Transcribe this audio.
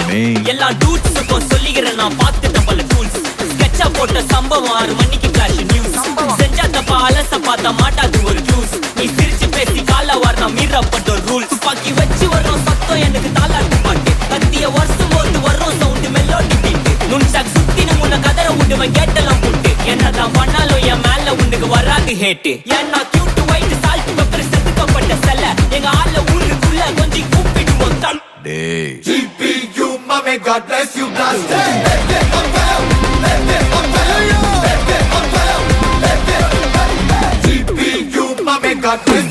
தெரியுமே. எல்லா டூட்ஸுக்கும் சொல்லிக்கிறேன் நான் பார்த்துட்ட பல டூல்ஸ். ஸ்கெட்சா போட்ட சம்பவம் 6 மணிக்கு ஃபிளாஷ் நியூஸ். செஞ்சா தப்பா அலச பார்த்தா மாட்டாது ஒரு ஜூஸ். நீ சிரிச்சு பேசி கால வாரினா மீறப்பட்ட ரூல்ஸ். துப்பாக்கி வச்சு வர்றோம் சத்தம் எனக்கு தாளாட்டு பாட்டு. கத்திய வருஷம் போது வர்றோம் சவுண்டு மெல்லோடி பீட்டு. நுண்சாக் சுத்தின முன்ன கதற விடுவேன் கேட்டெல்லாம் போட்டு. என்னதான் பண்ணாலும் என் மேல உனக்கு வராது ஹேட்டு. ஏன்னா கியூட் ஒயிட் சால்ட் பெப்பர் செதுக்கப்பட்ட செல்ல. எங்க ஆள ஊருக்குள்ள கொஞ்சம் கூப்பிடுவோம் தம். டேய் GPU, mommy, God bless you, blast GPU, mommy, God bless